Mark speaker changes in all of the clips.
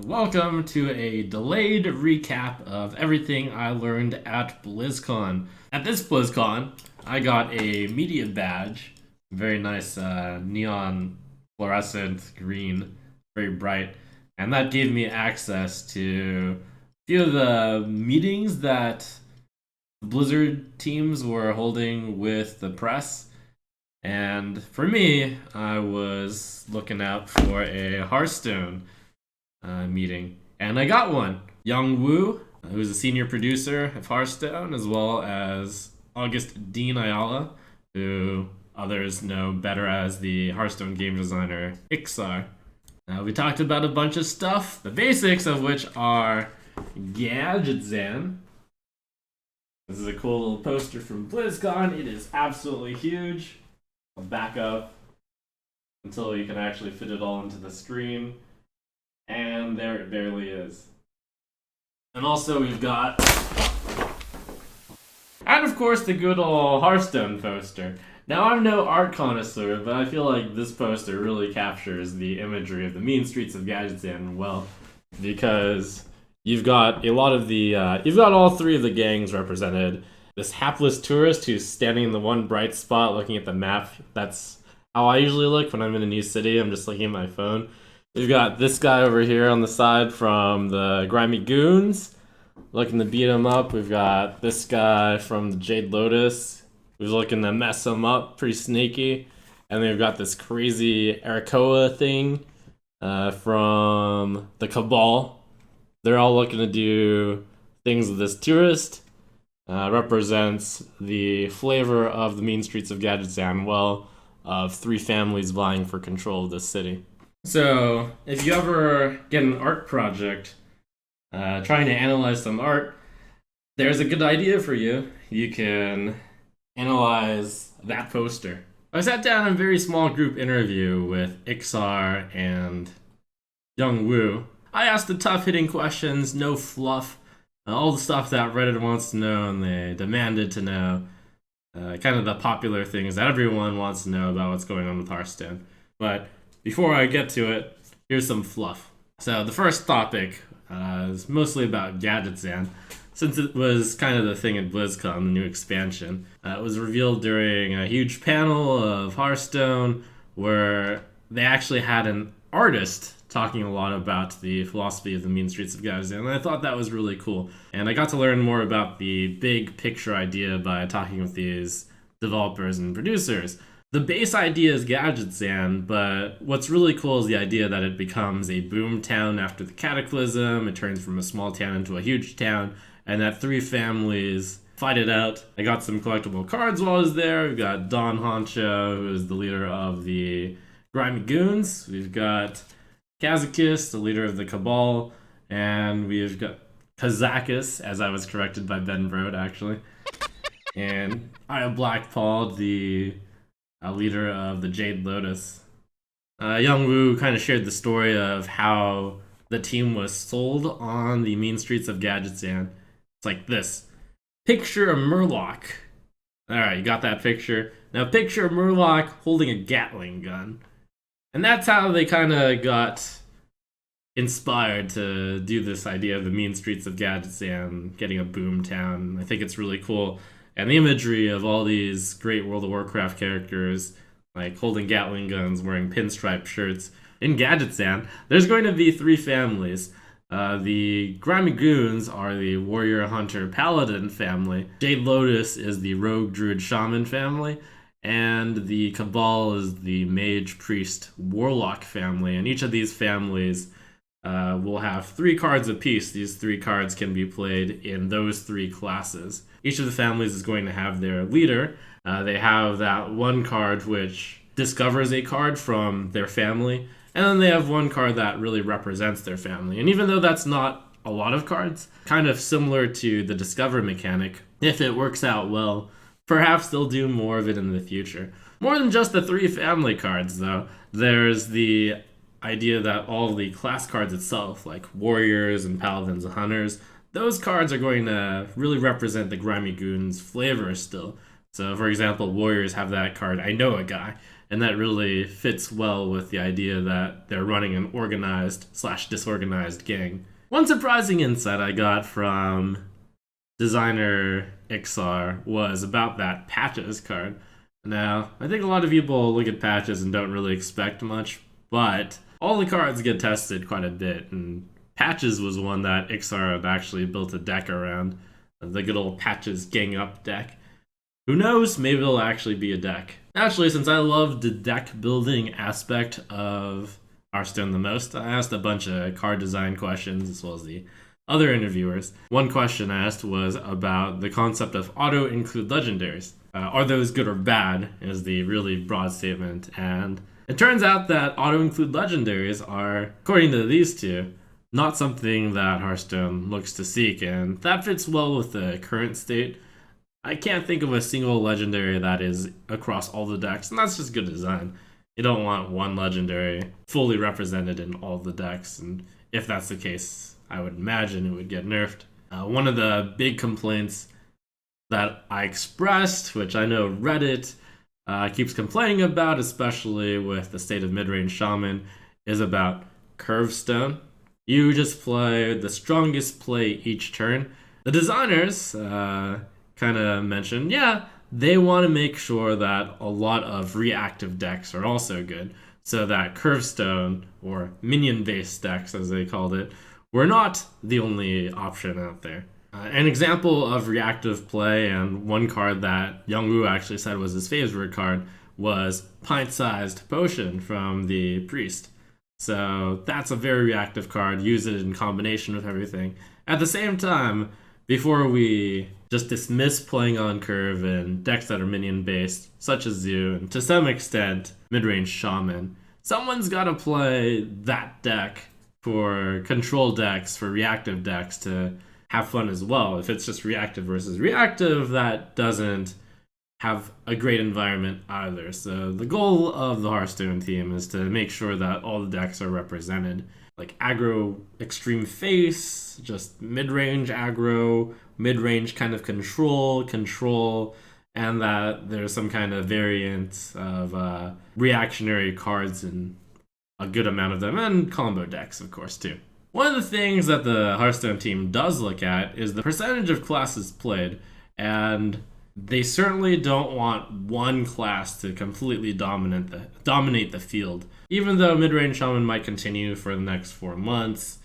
Speaker 1: Welcome to a delayed recap of everything I learned at BlizzCon. At this BlizzCon, I got a media badge, very nice neon fluorescent green, very bright, and that gave me access to a few of the meetings that the Blizzard teams were holding with the press. And for me, I was looking out for a Hearthstone meeting, and I got one. Young Woo, who's a senior producer of Hearthstone, as well as August Dean Ayala, who others know better as the Hearthstone game designer Ixar. We talked about a bunch of stuff, the basics of which are Gadgetzan. This is a cool little poster from BlizzCon. It is absolutely huge. I'll back up until you can actually fit it all into the screen. And there it barely is. And also we've got... And of course the good old Hearthstone poster. Now I'm no art connoisseur, but I feel like this poster really captures the imagery of the mean streets of Gadgetzan well. Because you've got a lot of the... you've got all three of the gangs represented. This hapless tourist who's standing in the one bright spot looking at the map. That's how I usually look when I'm in a new city. I'm just looking at my phone. We've got this guy over here on the side from the Grimy Goons, looking to beat him up. We've got this guy from the Jade Lotus, who's looking to mess him up, pretty sneaky. And then we've got this crazy Arakoa thing from the Cabal. They're all looking to do things with this tourist. Represents the flavor of the mean streets of Gadgetzan, well, of three families vying for control of this city. So, if you ever get an art project, trying to analyze some art, there's a good idea for you. You can analyze that poster. I sat down in a very small group interview with Ixar and Young Woo. I asked the tough-hitting questions, no fluff, all the stuff that Reddit wants to know and they demanded to know. Kind of the popular things that everyone wants to know about what's going on with Hearthstone. But before I get to it, here's some fluff. So the first topic is mostly about Gadgetzan. Since it was kind of the thing at BlizzCon, the new expansion, it was revealed during a huge panel of Hearthstone where they actually had an artist talking a lot about the philosophy of the mean streets of Gadgetzan, and I thought that was really cool. And I got to learn more about the big picture idea by talking with these developers and producers. The base idea is Gadgetzan, but what's really cool is the idea that it becomes a boom town after the cataclysm. It turns from a small town into a huge town, and that three families fight it out. I got some collectible cards while I was there. We've got Don Honcho, who is the leader of the Grimy Goons. We've got Kazakis, the leader of the Cabal, and we've got Kazakis, as I was corrected by Ben Brode, actually. And Aya Blackpaw, the leader of the Jade Lotus. Young Woo kind of shared the story of how the team was sold on the mean streets of Gadgetzan. It's like this. Picture a Murloc. Alright, you got that picture. Now picture a Murloc holding a Gatling gun. And that's how they kind of got inspired to do this idea of the mean streets of Gadgetzan, getting a boom town. I think it's really cool. And the imagery of all these great World of Warcraft characters, like holding Gatling guns, wearing pinstripe shirts. In Gadgetzan, there's going to be three families. The Grimy Goons are the Warrior Hunter Paladin family. Jade Lotus is the Rogue Druid Shaman family. And the Cabal is the Mage Priest Warlock family. And each of these families will have three cards apiece. These three cards can be played in those three classes. Each of the families is going to have their leader. They have that one card which discovers a card from their family. And then they have one card that really represents their family. And even though that's not a lot of cards, kind of similar to the Discover mechanic, if it works out well, perhaps they'll do more of it in the future. More than just the three family cards, though. There's the idea that all the class cards itself, like Warriors and Paladins and Hunters, those cards are going to really represent the Grimy Goons flavor still. So, for example, Warriors have that card, I Know a Guy. and that really fits well with the idea that they're running an organized/disorganized gang. One surprising insight I got from designer Ixar was about that patches card. Now, I think a lot of people look at patches and don't really expect much, but all the cards get tested quite a bit, and patches was one that Ixar had actually built a deck around. The good old patches gang up deck. Who knows, maybe it'll actually be a deck. Actually, since I love the deck building aspect of Hearthstone the most, I asked a bunch of card design questions as well as the other interviewers. One question asked was about the concept of auto-include legendaries. Are those good or bad, is the really broad statement. And it turns out that auto-include legendaries are, according to these two, not something that Hearthstone looks to seek, and that fits well with the current state. I can't think of a single legendary that is across all the decks, and that's just good design. You don't want one legendary fully represented in all the decks, and if that's the case, I would imagine it would get nerfed. One of the big complaints that I expressed, which I know Reddit keeps complaining about, especially with the state of midrange shaman, is about Curvestone. You just play the strongest play each turn. The designers kind of mentioned, yeah, they want to make sure that a lot of reactive decks are also good, so that Curvestone, or minion-based decks as they called it, were not the only option out there. An example of reactive play, and one card that Youngwoo actually said was his favorite card, was Pint-Sized Potion from the Priest. So that's a very reactive card. Use it in combination with everything. At the same time, before we just dismiss playing on curve and decks that are minion-based, such as Zoo, and to some extent, midrange Shaman, someone's got to play that deck for control decks, for reactive decks, to have fun as well. If it's just reactive versus reactive, that doesn't have a great environment either. So the goal of the Hearthstone team is to make sure that all the decks are represented. Like aggro extreme face, just mid-range aggro, mid-range kind of control, and that there's some kind of variant of reactionary cards and a good amount of them, and combo decks, of course, too. One of the things that the Hearthstone team does look at is the percentage of classes played, and they certainly don't want one class to completely dominate the field. Even though midrange shaman might continue for the next 4 months,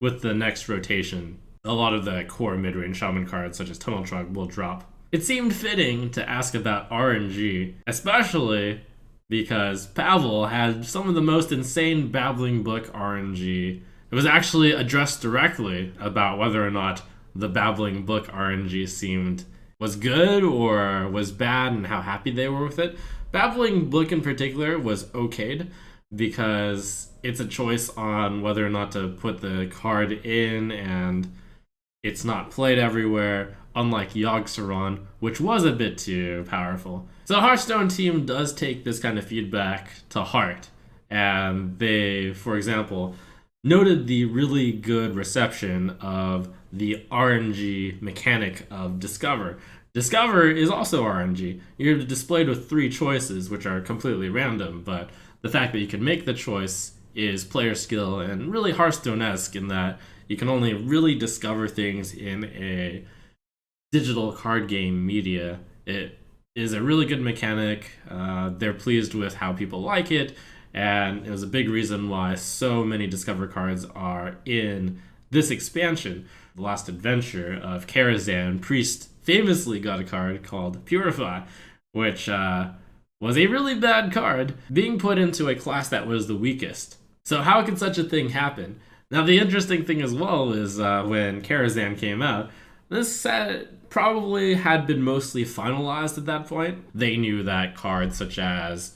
Speaker 1: with the next rotation, a lot of the core midrange shaman cards, such as Tunnel Trug, will drop. It seemed fitting to ask about RNG, especially because Pavel had some of the most insane Babbling Book RNG. It was actually addressed directly about whether or not the Babbling Book RNG was good or was bad and how happy they were with it. Babbling Book in particular was okayed because it's a choice on whether or not to put the card in, and it's not played everywhere, unlike Yogg-Saron, which was a bit too powerful. So the Hearthstone team does take this kind of feedback to heart, and they, for example, noted the really good reception of the RNG mechanic of Discover. Discover is also RNG. You're displayed with 3 choices, which are completely random, but the fact that you can make the choice is player skill and really Hearthstone-esque in that you can only really discover things in a digital card game media. It is a really good mechanic. They're pleased with how people like it, and it was a big reason why so many Discover cards are in this expansion. The last adventure of Gadgetzan, Priest famously got a card called Purify, which was a really bad card, being put into a class that was the weakest. So how could such a thing happen? Now the interesting thing as well is when Gadgetzan came out, this set probably had been mostly finalized at that point. They knew that cards such as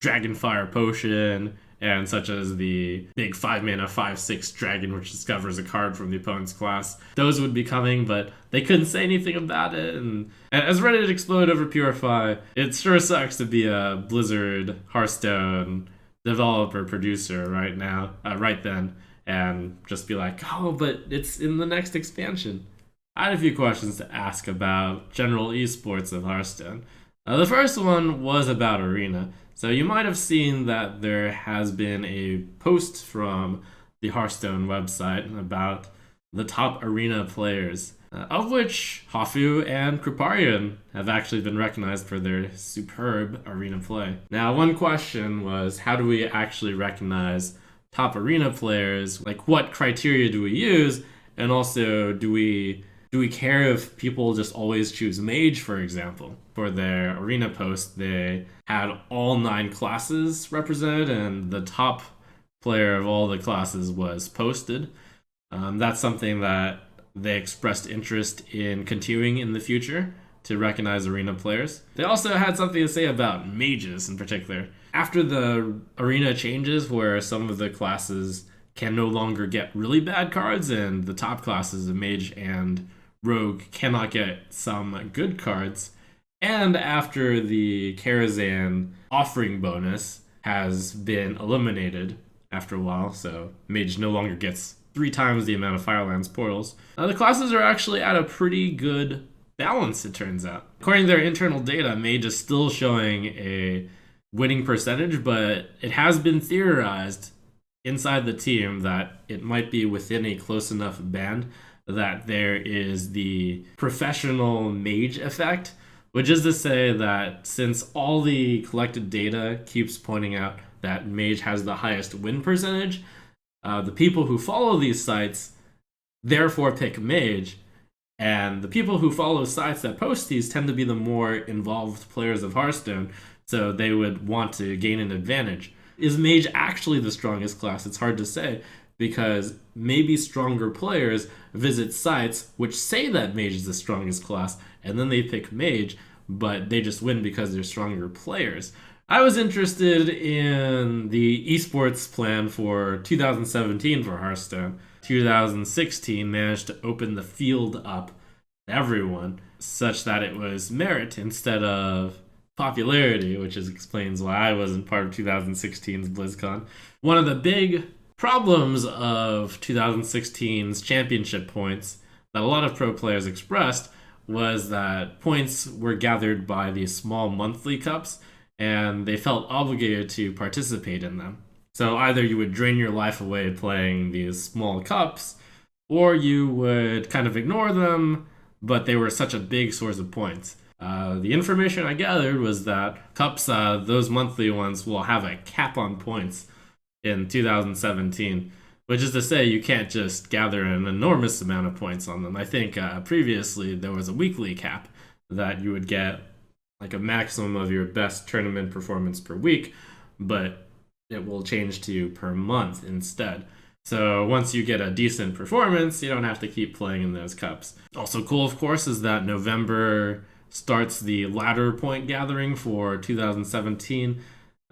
Speaker 1: Dragonfire Potion, and such as the big 5-mana 5/6 dragon, which discovers a card from the opponent's class, those would be coming, but they couldn't say anything about it. And as Reddit exploded over Purify, it sure sucks to be a Blizzard Hearthstone developer producer right then, and just be like, oh, but it's in the next expansion. I had a few questions to ask about general esports of Hearthstone. The first one was about Arena. So you might have seen that there has been a post from the Hearthstone website about the top arena players, of which Hafu and Kripparrian have actually been recognized for their superb arena play. Now, one question was, how do we actually recognize top arena players? Like, what criteria do we use? And also, do we care if people just always choose mage, for example? For their arena post, they had all 9 classes represented, and the top player of all the classes was posted. That's something that they expressed interest in continuing in the future to recognize arena players. They also had something to say about mages in particular. After the arena changes, where some of the classes can no longer get really bad cards, and the top classes of mage and rogue cannot get some good cards, and after the Gadgetzan offering bonus has been eliminated after a while, so mage no longer gets 3 times the amount of Firelands portals, the classes are actually at a pretty good balance, it turns out. According to their internal data, mage is still showing a winning percentage, but it has been theorized inside the team that it might be within a close enough band that there is the professional mage effect, which is to say that since all the collected data keeps pointing out that mage has the highest win percentage, the people who follow these sites therefore pick mage, and the people who follow sites that post these tend to be the more involved players of Hearthstone, so they would want to gain an advantage. Is mage actually the strongest class? It's hard to say, because maybe stronger players visit sites which say that mage is the strongest class, and then they pick mage, but they just win because they're stronger players. I was interested in the esports plan for 2017 for Hearthstone. 2016 managed to open the field up to everyone, such that it was merit instead of popularity, which explains why I wasn't part of 2016's BlizzCon. One of the big problems of 2016's championship points that a lot of pro players expressed was that points were gathered by these small monthly cups, and they felt obligated to participate in them. So either you would drain your life away playing these small cups, or you would kind of ignore them, but they were such a big source of points. The information I gathered was that cups, those monthly ones, will have a cap on points in 2017, which is to say you can't just gather an enormous amount of points on them. I think previously there was a weekly cap that you would get like a maximum of your best tournament performance per week, but it will change to per month instead. So once you get a decent performance, you don't have to keep playing in those cups. Also cool, of course, is that November starts the ladder point gathering for 2017.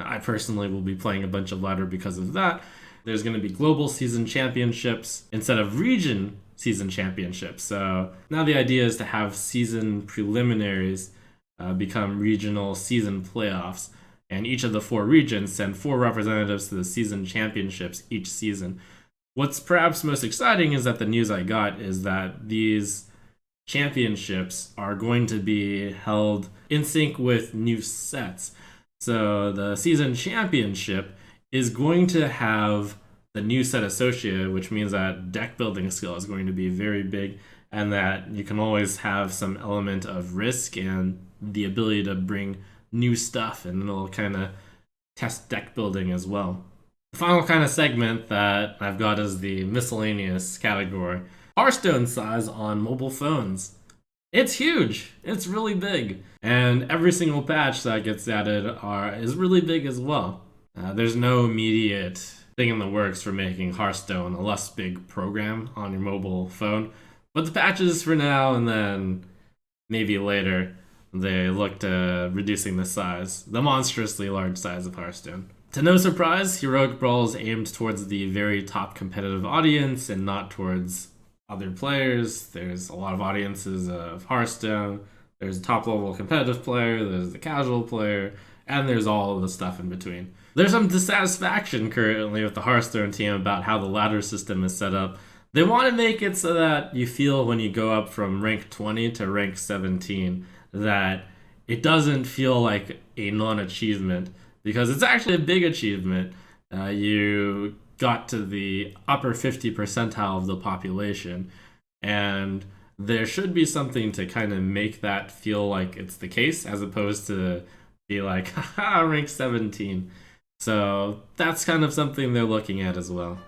Speaker 1: I personally will be playing a bunch of ladder because of that. There's going to be global season championships instead of region season championships. So now the idea is to have season preliminaries become regional season playoffs, and each of the 4 regions send 4 representatives to the season championships each season. What's perhaps most exciting is that the news I got is that these championships are going to be held in sync with new sets. So the season championship is going to have the new set associated, which means that deck building skill is going to be very big, and that you can always have some element of risk and the ability to bring new stuff, and it'll kind of test deck building as well. The final kind of segment that I've got is the miscellaneous category. Hearthstone size on mobile phones. It's huge. It's really big. And every single patch that gets added is really big as well. There's no immediate thing in the works for making Hearthstone a less big program on your mobile phone. But the patches for now, and then maybe later, they look to reducing the size, the monstrously large size of Hearthstone. To no surprise, Heroic Brawl is aimed towards the very top competitive audience and not towards other players. There's a lot of audiences of Hearthstone. There's a top level competitive player, there's the casual player, and there's all of the stuff in between. There's some dissatisfaction currently with the Hearthstone team about how the ladder system is set up. They want to make it so that you feel when you go up from rank 20 to rank 17 that it doesn't feel like a non-achievement because it's actually a big achievement. You got to the upper 50 percentile of the population, and there should be something to kind of make that feel like it's the case, as opposed to be like, haha, rank 17. So that's kind of something they're looking at as well.